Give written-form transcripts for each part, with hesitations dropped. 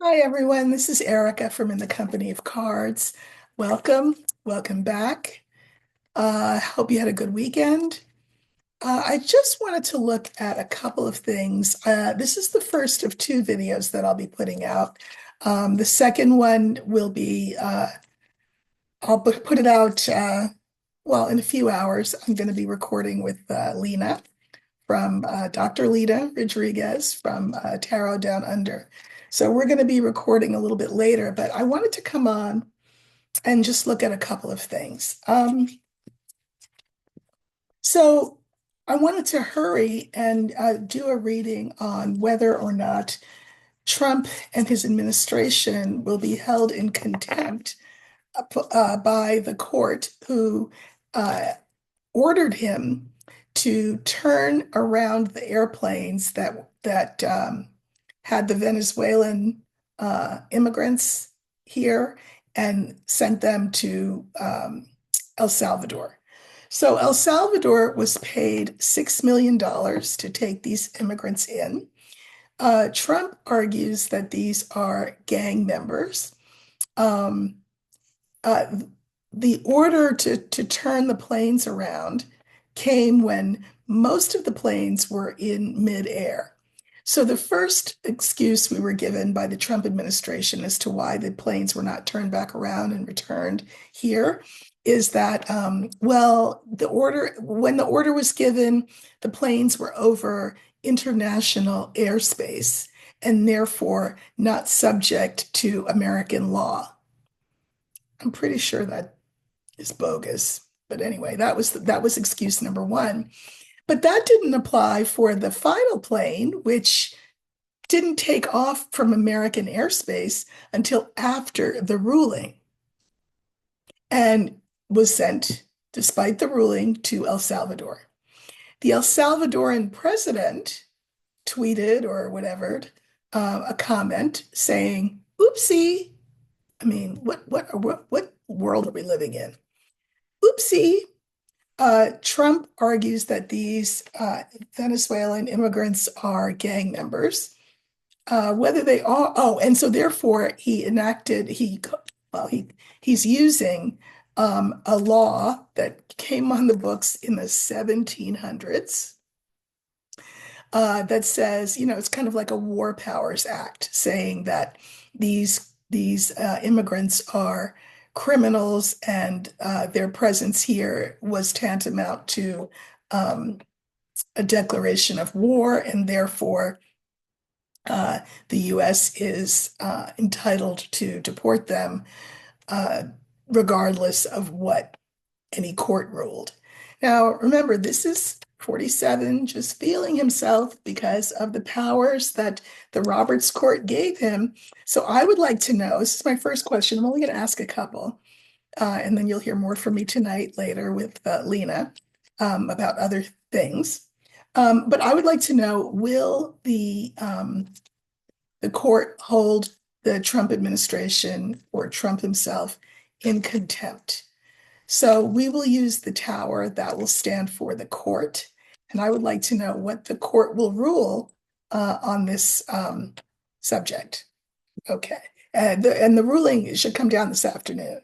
Hi, everyone. This is Erica from In the Company of Cards. Welcome. Welcome back. Hope you had a good weekend. I just wanted to look at a couple of things. This is the first of two videos that I'll be putting out. The second one will be, I'll put it out, well, in a few hours. I'm going to be recording with Lena from Dr. Lita Rodriguez from Tarot Down Under. So we're going to be recording a little bit later, but I wanted to come on and just look at a couple of things. So I wanted to hurry and do a reading on whether or not Trump and his administration will be held in contempt by the court who uh, ordered him to turn around the airplanes that had the Venezuelan immigrants here and sent them to El Salvador. So El Salvador was paid $6 million to take these immigrants in. Trump argues that these are gang members. Um, uh, the order to turn the planes around came when most of the planes were in midair. So the first excuse we were given by the Trump administration as to why the planes were not turned back around and returned here is that, well, when the order was given, the planes were over international airspace and therefore not subject to American law. I'm pretty sure that is bogus. But anyway, that was excuse number one. But that didn't apply for the final plane, which didn't take off from American airspace until after the ruling and was sent, despite the ruling, to El Salvador. The El Salvadoran president tweeted or whatever a comment saying, "Oopsie." I mean, what world are we living in? Oopsie. Trump argues that these Venezuelan immigrants are gang members. Whether they are, oh, and so therefore well, he's using a law that came on the books in the 1700s that says, it's kind of like a War Powers Act, saying that these immigrants are criminals and their presence here was tantamount to a declaration of war, and therefore the U.S. is entitled to deport them regardless of what any court ruled. Now, remember, this is 47 just feeling himself because of the powers that the Roberts Court gave him. So I would like to know, this is my first question. I'm only going to ask a couple, and then you'll hear more from me tonight later with Lena about other things. But I would like to know, will the court hold the Trump administration or Trump himself in contempt? So we will use the tower that will stand for the court. And I would like to know what the court will rule on this subject. Okay. And the ruling should come down this afternoon.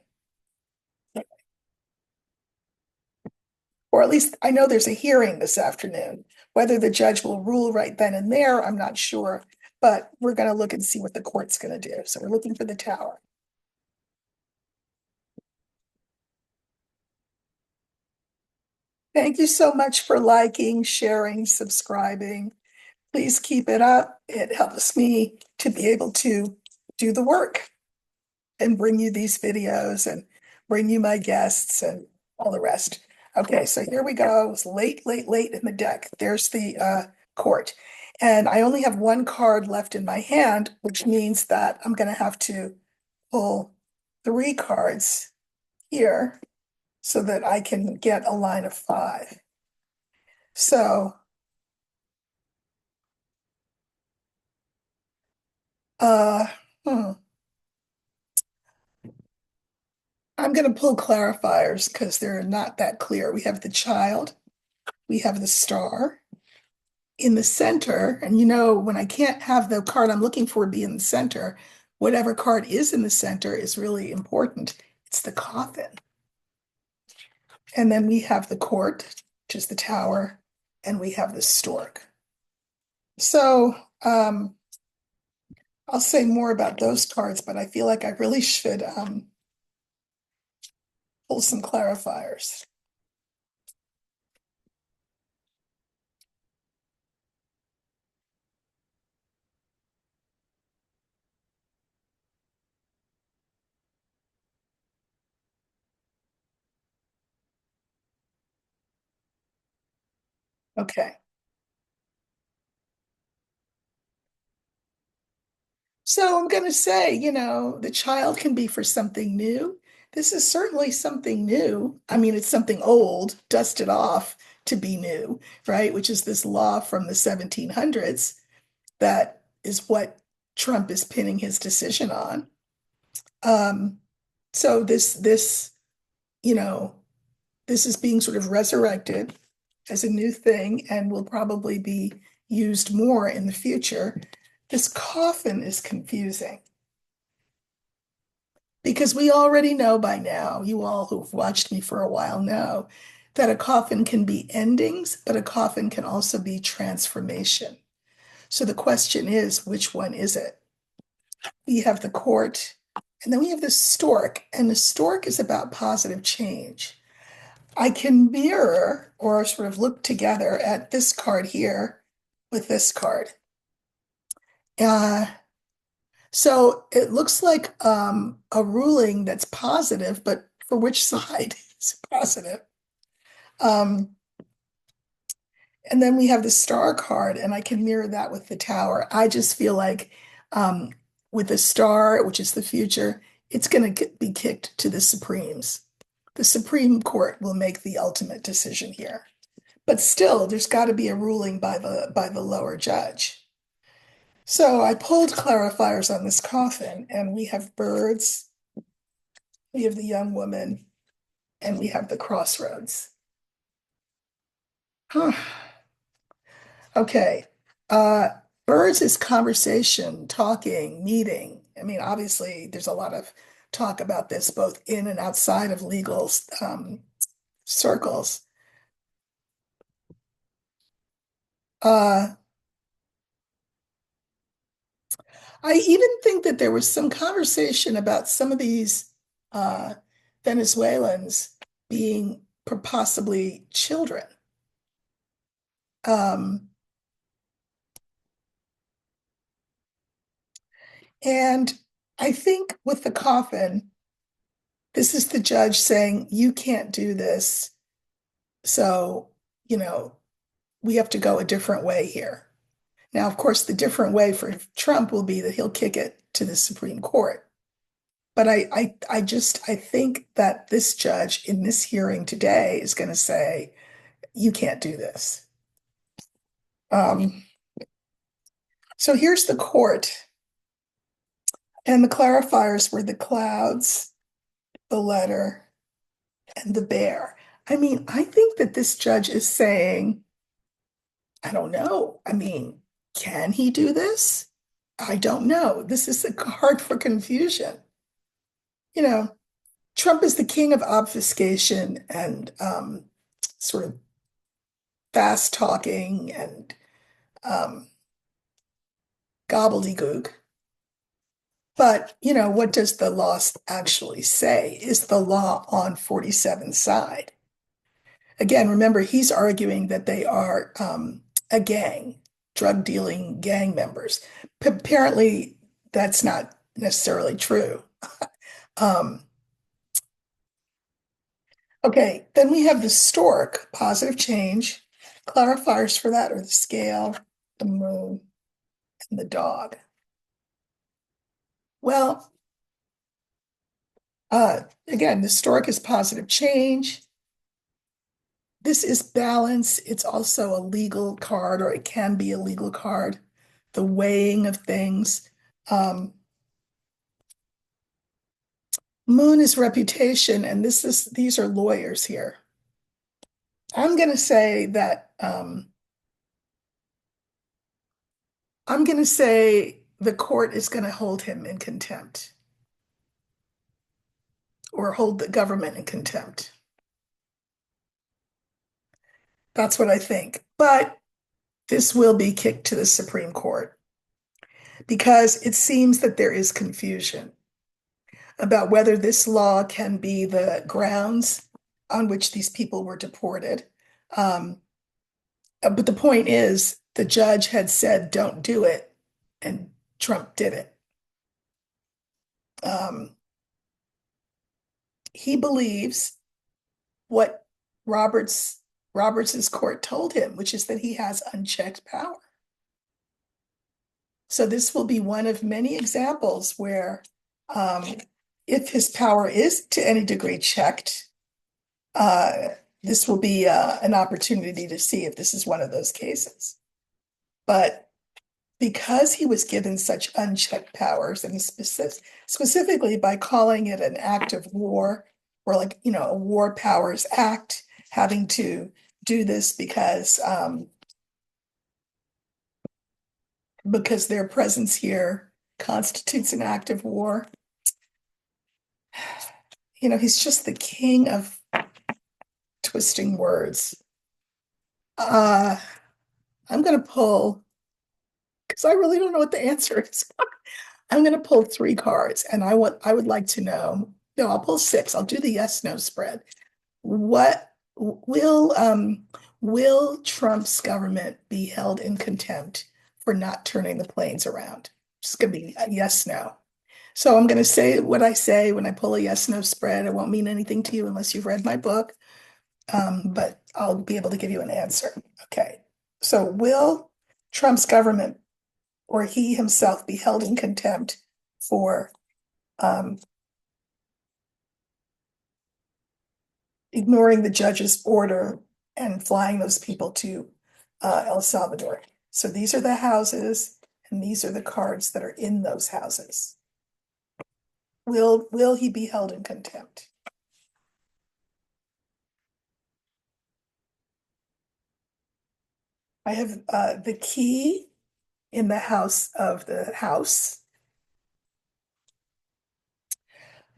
Or at least I know there's a hearing this afternoon. Whether the judge will rule right then and there, I'm not sure. But we're going to look and see what the court's going to do. So we're looking for the tower. Thank you so much for liking, sharing, subscribing. Please keep it up. It helps me to be able to do the work and bring you these videos and bring you my guests and all the rest. Okay, so here we go. It's late, late, late in the deck. There's the court. And I only have one card left in my hand, which means that I'm going to have to pull three cards here so that I can get a line of five. So, uh, hmm. I'm going to pull clarifiers because they're not that clear. We have the child, we have the star in the center. And when I can't have the card I'm looking for be in the center, whatever card is in the center is really important. It's the coffin. And then we have the court, which is the tower, and we have the stork. So I'll say more about those cards, but I feel like I really should pull some clarifiers. Okay. So I'm going to say, the child can be for something new. This is certainly something new. I mean, it's something old, dusted off to be new, right? Which is this law from the 1700s that is what Trump is pinning his decision on. Um, so you know, this is being sort of resurrected as a new thing and will probably be used more in the future. This coffin is confusing because we already know by now, you all who've watched me for a while know that a coffin can be endings, but a coffin can also be transformation. So the question is, which one is it? We have the court, and then we have the stork, and the stork is about positive change. I can mirror or sort of look together at this card here with this card. Uh, so it looks like a ruling that's positive, but for which side is it positive? Um, and then we have the star card, and I can mirror that with the tower. I just feel like um, with the star, which is the future, it's going to be kicked to the Supremes. The Supreme Court will make the ultimate decision here. But still, there's got to be a ruling by the lower judge. So I pulled clarifiers on this coffin, and we have birds, we have the young woman, and we have the crossroads. Huh. Okay. Uh, birds is conversation, talking, meeting. I mean, obviously, there's a lot of talk about this both in and outside of legal circles. Uh, I even think that there was some conversation about some of these uh, Venezuelans being possibly children. Um, and I think with the coffin, this is the judge saying, you can't do this. So, you know, we have to go a different way here. Now, of course, the different way for Trump will be that he'll kick it to the Supreme Court. But I think that this judge in this hearing today is going to say, you can't do this. Um, so here's the court, and the clarifiers were the clouds, the letter, and the bear. I mean, I think that this judge is saying, I don't know. I mean, can he do this? I don't know. This is a card for confusion. You know, Trump is the king of obfuscation and sort of fast talking and um, gobbledygook. But, what does the law actually say? Is the law on 47's side? Again, remember, he's arguing that they are a gang, drug dealing gang members. Apparently, that's not necessarily true. Um, okay, then we have the stork, positive change. Clarifiers for that are the scale, the moon, and the dog. Well, again, the stork is positive change. This is balance. It's also a legal card, or it can be a legal card. The weighing of things. Moon is reputation, and these are lawyers here. I'm going to say that I'm going to say the court is going to hold him in contempt or hold the government in contempt. That's what I think. But this will be kicked to the Supreme Court because it seems that there is confusion about whether this law can be the grounds on which these people were deported. Um, but the point is, the judge had said, don't do it, and Trump did it. Um, he believes what Roberts Roberts's court told him, which is that he has unchecked power. So this will be one of many examples where, um, if his power is to any degree checked, uh, this will be an opportunity to see if this is one of those cases. But because he was given such unchecked powers, and specifically by calling it an act of war, or like, a war powers act, having to do this because their presence here constitutes an act of war. He's just the king of twisting words. Uh, I'm going to pull, because I really don't know what the answer is. I'm going to pull three cards, and I would like to know. No, I'll pull six. I'll do the yes no spread. What will Trump's government be held in contempt for not turning the planes around? It's going to be a yes no. So I'm going to say what I say when I pull a yes no spread. It won't mean anything to you unless you've read my book, but I'll be able to give you an answer. Okay. So will Trump's government or he himself be held in contempt for um, ignoring the judge's order and flying those people to El Salvador? So these are the houses, and these are the cards that are in those houses. Will he be held in contempt? I have the key in the house of the house.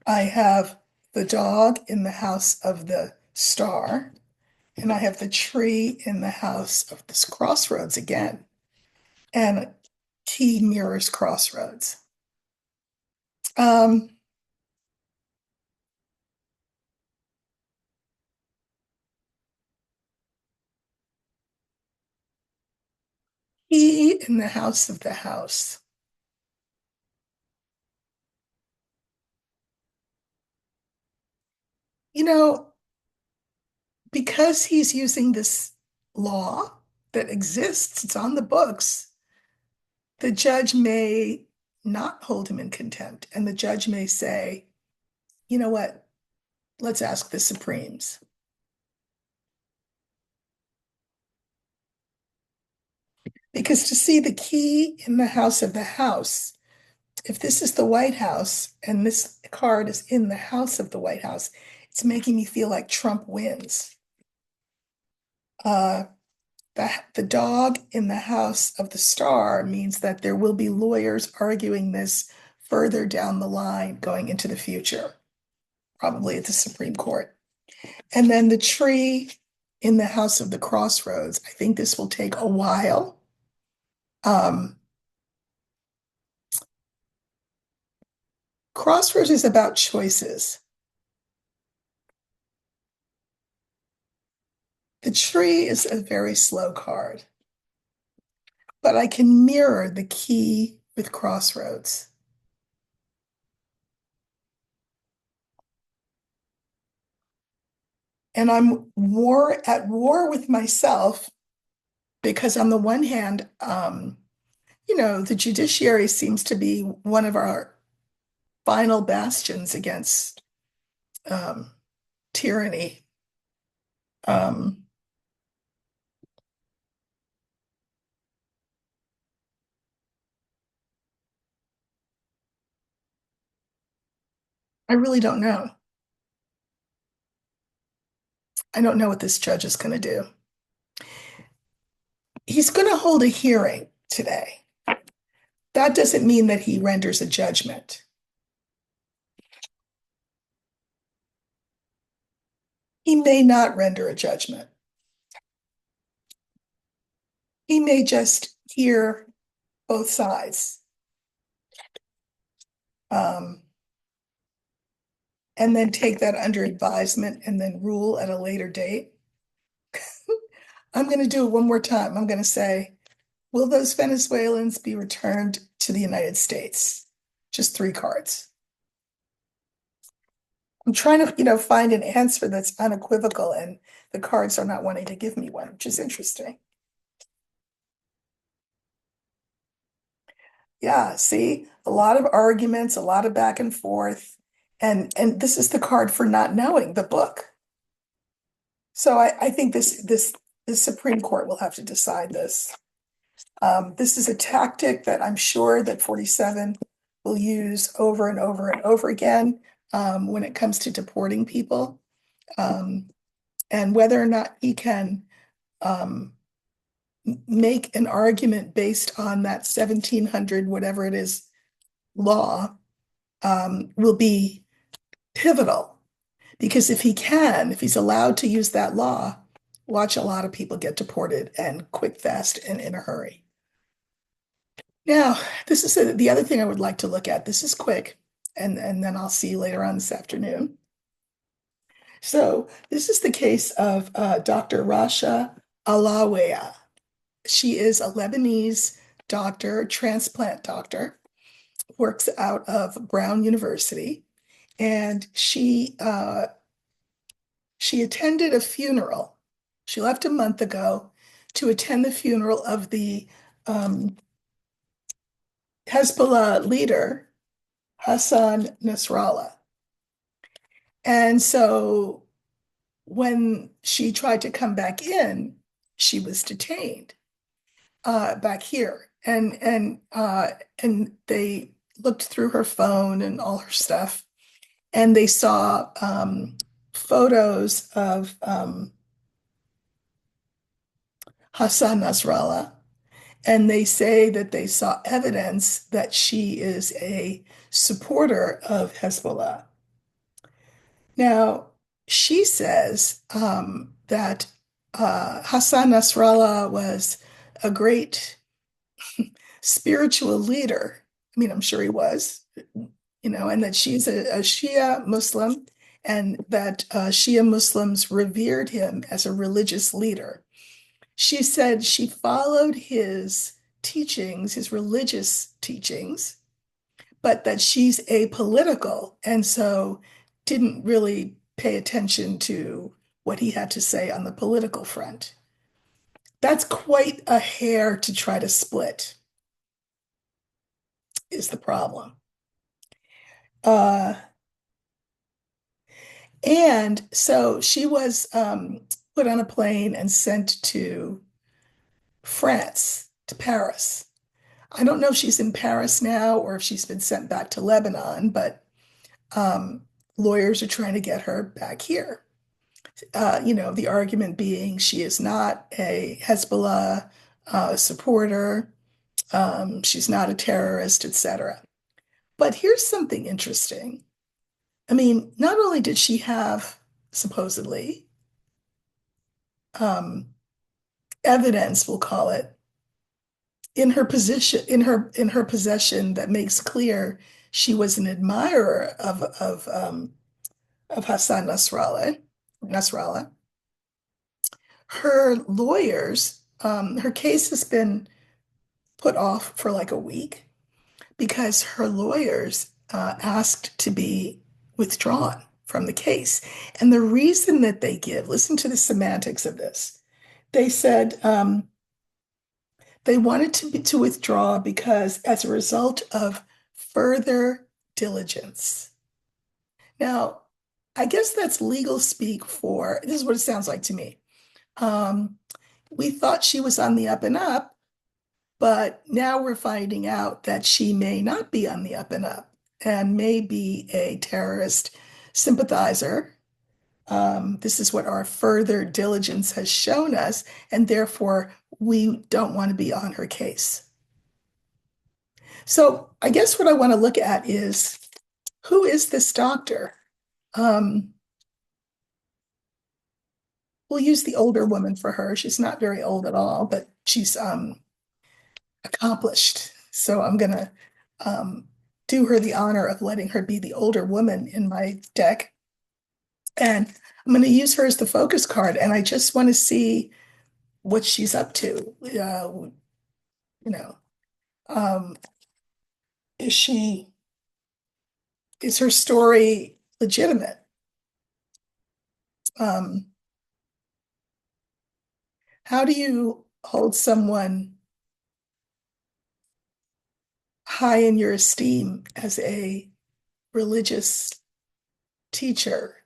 I have the dog in the house of the star. And I have the tree in the house of this crossroads again. And key mirrors crossroads. Um, key in the house of the house. You know, because he's using this law that exists, it's on the books, the judge may not hold him in contempt. And the judge may say, you know what, let's ask the Supremes. Because to see the key in the house of the house, if this is the White House and this card is in the house of the White House, it's making me feel like Trump wins. Uh, the dog in the house of the star means that there will be lawyers arguing this further down the line going into the future, probably at the Supreme Court. And then the tree in the house of the crossroads, I think this will take a while. Um, Crossroads is about choices. The tree is a very slow card, but I can mirror the key with crossroads. And I'm at war with myself because on the one hand, the judiciary seems to be one of our final bastions against um, tyranny. Um, I really don't know. I don't know what this judge is going to do. He's going to hold a hearing today. That doesn't mean that he renders a judgment. He may not render a judgment. He may just hear both sides, um, and then take that under advisement and then rule at a later date. I'm going to do it one more time. I'm going to say, will those Venezuelans be returned to the United States? Just three cards. I'm trying to, find an answer that's unequivocal, and the cards are not wanting to give me one, which is interesting. Yeah, see, a lot of arguments, a lot of back and forth, and this is the card for not knowing the book. So I think this Supreme Court will have to decide this. This is a tactic that I'm sure that 47 will use over and over and over again when it comes to deporting people. Um, and whether or not he can um, make an argument based on that 1700, whatever it is, law will be pivotal. Because if he can, if he's allowed to use that law, watch a lot of people get deported and quick, fast, and in a hurry. Now, this is the other thing I would like to look at. This is quick, and then I'll see you later on this afternoon. So this is the case of Dr. Rasha Alawea. She is a Lebanese doctor, transplant doctor, works out of Brown University, and she attended a funeral. She left a month ago to attend the funeral of the Hezbollah leader, Hassan Nasrallah. And so when she tried to come back in, she was detained back here. And they looked through her phone and all her stuff, and they saw photos of Hassan Nasrallah, and they say that they saw evidence that she is a supporter of Hezbollah. Now, she says that Hassan Nasrallah was a great spiritual leader. I mean, I'm sure he was, and that she's a Shia Muslim, and that Shia Muslims revered him as a religious leader. She said she followed his teachings, his religious teachings, but that she's apolitical and so didn't really pay attention to what he had to say on the political front. That's quite a hair to try to split, is the problem. Uh, and so she was put on a plane and sent to France, to Paris. I don't know if she's in Paris now or if she's been sent back to Lebanon, but um, lawyers are trying to get her back here. The argument being she is not a Hezbollah supporter, she's not a terrorist, etc. But here's something interesting. I mean, not only did she have supposedly um, evidence, we'll call it, in her position, in her possession that makes clear she was an admirer of Hassan Nasrallah. Her lawyers, her case has been put off for like a week because her lawyers asked to be withdrawn from the case. And the reason that they give, listen to the semantics of this. They said they wanted to withdraw because as a result of further diligence. Now, I guess that's legal speak for, this is what it sounds like to me. Um, we thought she was on the up and up, but now we're finding out that she may not be on the up and up and may be a terrorist sympathizer. This is what our further diligence has shown us, and therefore we don't want to be on her case. So I guess what I want to look at is who is this doctor? Um, we'll use the older woman for her. She's not very old at all, but she's accomplished. So I'm gonna um, do her the honor of letting her be the older woman in my deck. And I'm going to use her as the focus card. And I just want to see what she's up to. You know, um, is she, is her story legitimate? Um, how do you hold someone high in your esteem as a religious teacher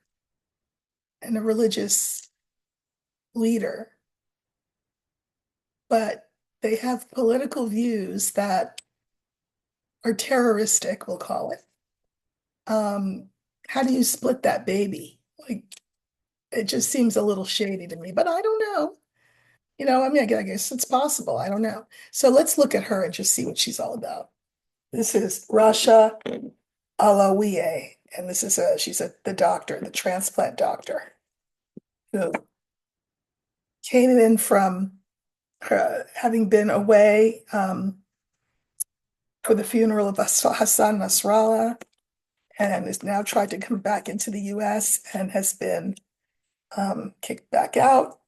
and a religious leader, but they have political views that are terroristic, we'll call it? Um, how do you split that baby? Like, it just seems a little shady to me, but I don't know. I mean, I guess it's possible. I don't know. So let's look at her and just see what she's all about. This is Rasha Alawiye, and she's the doctor, the transplant doctor, who came in from having been away for the funeral of Hassan Nasrallah, and is now tried to come back into the US and has been kicked back out.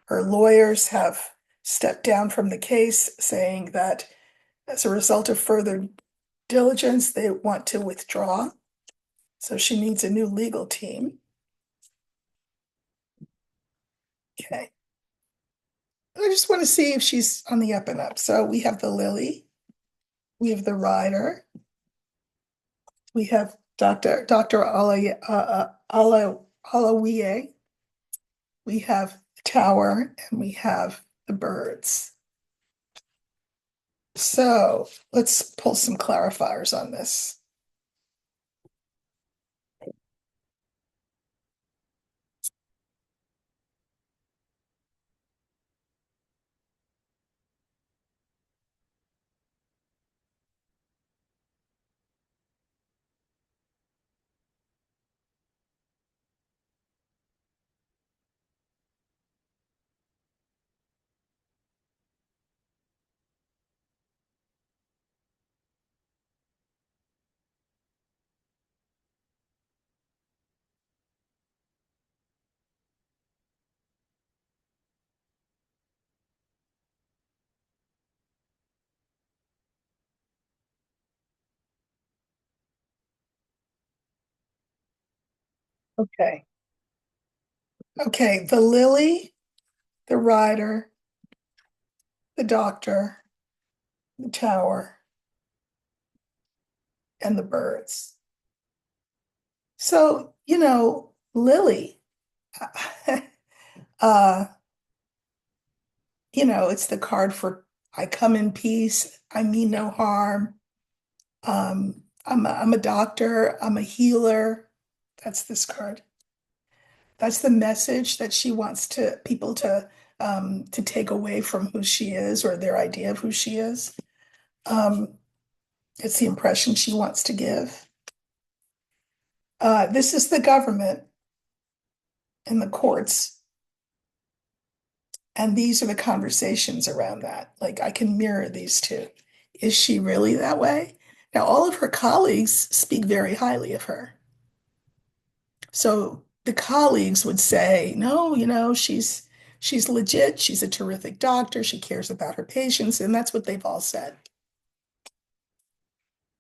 Her lawyers have stepped down from the case, saying that as a result of further diligence, they want to withdraw. So she needs a new legal team. Okay. I just want to see if she's on the up and up. So we have the Lily, we have the Rider, we have Dr. Alawiye, we have the Tower, and we have the Birds. So let's pull some clarifiers on this. Okay. Okay, the Lily, the Rider, the Doctor, the Tower, and the Birds. So, Lily, uh, it's the card for I come in peace, I mean no harm. I'm a doctor, I'm a healer. That's this card. That's the message that she wants people to take away from who she is or their idea of who she is. Um, it's the impression she wants to give. This is the government and the courts, and these are the conversations around that. Like, I can mirror these two. Is she really that way? Now, all of her colleagues speak very highly of her. So the colleagues would say, no, she's legit, she's a terrific doctor, she cares about her patients, and that's what they've all said.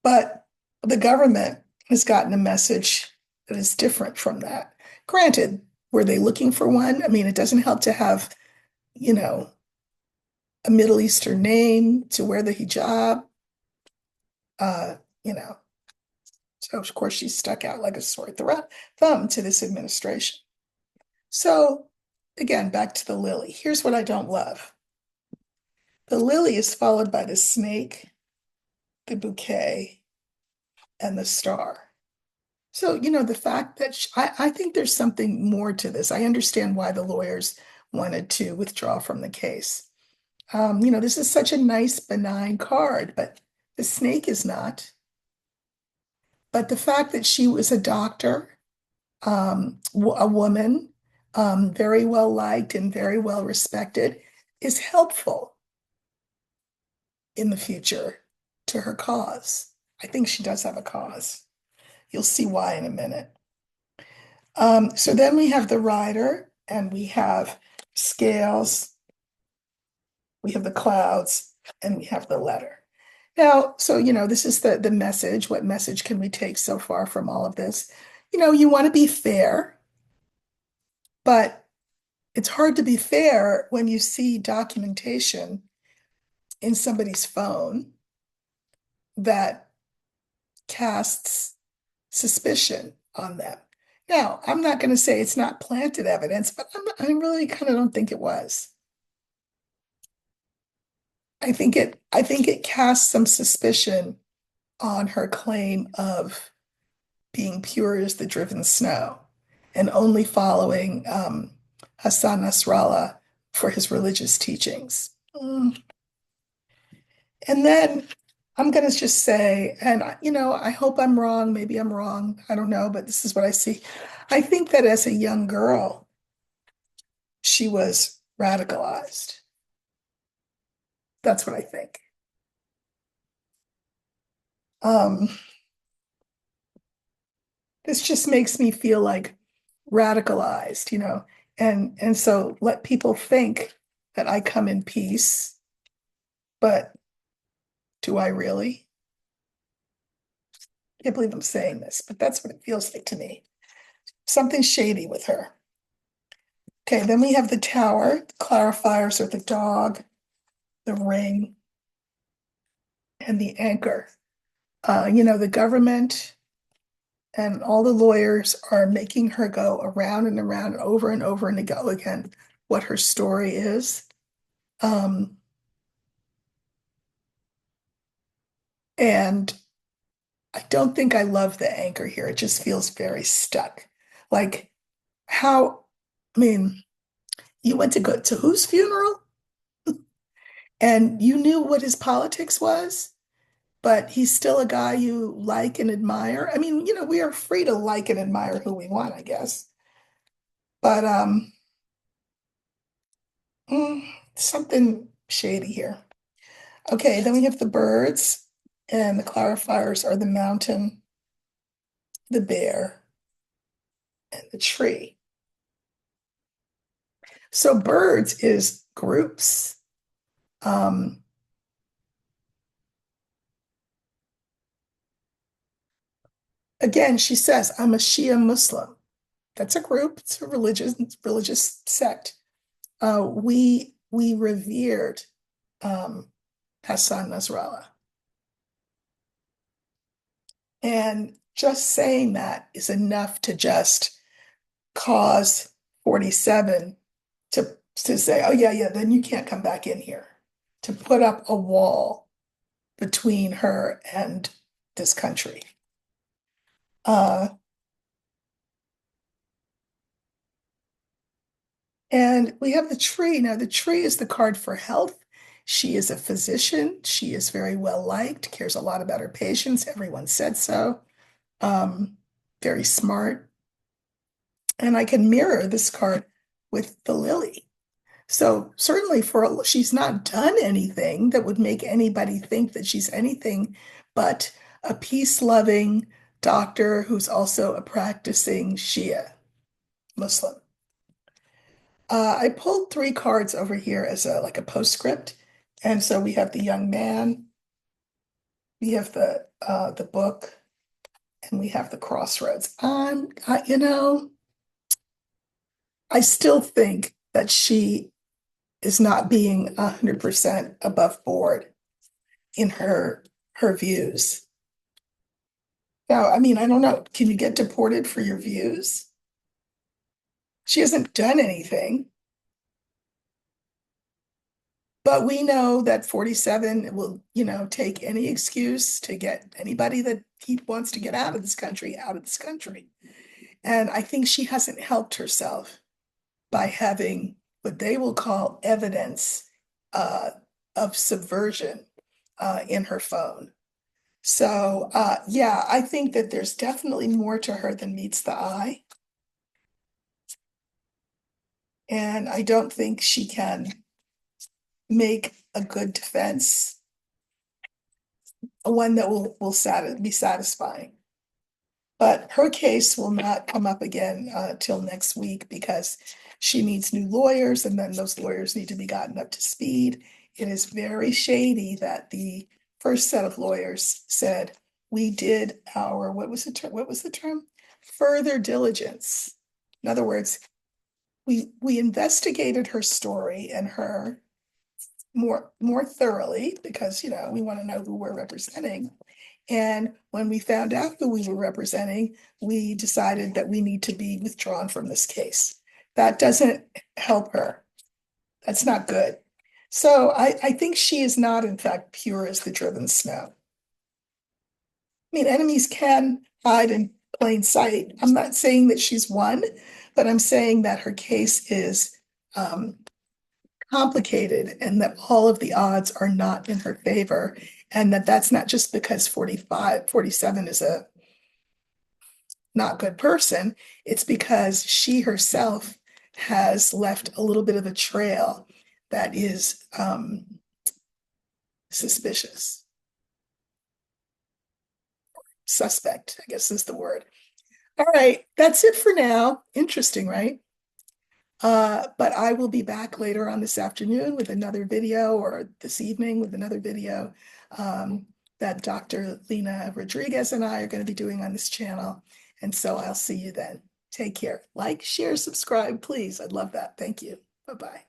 But the government has gotten a message that is different from that. Granted, were they looking for one? I mean, it doesn't help to have, you know, a Middle Eastern name, to wear the hijab. Uh, you know, so of course she's stuck out like a sore thumb to this administration. So again, back to the lily. Here's what I don't love. The lily is followed by the snake, the bouquet, and the star. So, the fact that I think there's something more to this. I understand why the lawyers wanted to withdraw from the case. This is such a nice, benign card, but The snake is not. But the fact that she was a doctor, a woman, very well liked and very well respected, is helpful in the future to her cause. I think she does have a cause. You'll see why in a minute. So then we have the rider and we have scales, we have the clouds, and we have the letter. Now, so this is the message. What message can we take so far from all of this? You want to be fair, but it's hard to be fair when you see documentation in somebody's phone that casts suspicion on them. Now, I'm not going to say it's not planted evidence, but I really kind of don't think it was. I think it casts some suspicion on her claim of being pure as the driven snow and only following Hassan Nasrallah for his religious teachings. And then I'm going to just say, and I hope I'm wrong. Maybe I'm wrong. I don't know, but this is what I see. I think that as a young girl, she was radicalized. That's what I think. Um, this just makes me feel like radicalized, and so let people think that I come in peace, but do I really? I can't believe I'm saying this, but that's what it feels like to me. Something shady with her. Okay, then we have the tower. The clarifiers are the dog, the ring, and the anchor. The government and all the lawyers are making her go around and around and over and go again what her story is. Um, and I don't think I love the anchor here. It just feels very stuck. Like how, I mean, you went to go to whose funeral? And you knew what his politics was, but he's still a guy you like and admire. I mean, we are free to like and admire who we want, I guess. But mm, something shady here. Okay, then we have the birds, and the clarifiers are the mountain, the bear, and the tree. So birds is groups. Um, again, she says, I'm a Shia Muslim. That's a group, it's a religious sect. We revered Hassan Nasrallah. And just saying that is enough to just cause 47 to say, oh yeah, then you can't come back in here, to put up a wall between her and this country. Uh, and we have the tree. Now, the tree is the card for health. She is a physician. She is very well liked, cares a lot about her patients. Everyone said so. Um, very smart. And I can mirror this card with the lily. So certainly she's not done anything that would make anybody think that she's anything but a peace-loving doctor who's also a practicing Shia Muslim. I pulled three cards over here as like a postscript. And so we have the young man, we have the book, and we have the crossroads. I still think that she is not being 100% above board in her views. Now, I mean, I don't know. Can you get deported for your views? She hasn't done anything. But we know that 47 will, take any excuse to get anybody that he wants to get out of this country, out of this country. And I think she hasn't helped herself by having what they will call evidence uh, of subversion in her phone. So, yeah, I think that there's definitely more to her than meets the eye. And I don't think she can make a good defense, one that be satisfying. But her case will not come up again till next week because she needs new lawyers and then those lawyers need to be gotten up to speed. It is very shady that the first set of lawyers said, we did our, what was the term? What was the term? Further diligence. In other words, we investigated her story and her more thoroughly because, we want to know who we're representing. And when we found out who we were representing, we decided that we need to be withdrawn from this case. That doesn't help her. That's not good. So I think she is not, in fact, pure as the driven snow. I mean, enemies can hide in plain sight. I'm not saying that she's won, but I'm saying that her case is um, complicated and that all of the odds are not in her favor. And that's not just because 47 is a not good person. It's because she herself has left a little bit of a trail that is suspicious. Suspect, I guess is the word. All right, that's it for now. Interesting, right? But I will be back later on this afternoon with another video or this evening with another video that Dr. Lena Rodriguez and I are going to be doing on this channel. And so I'll see you then. Take care. Like, share, subscribe, please. I'd love that. Thank you. Bye-bye.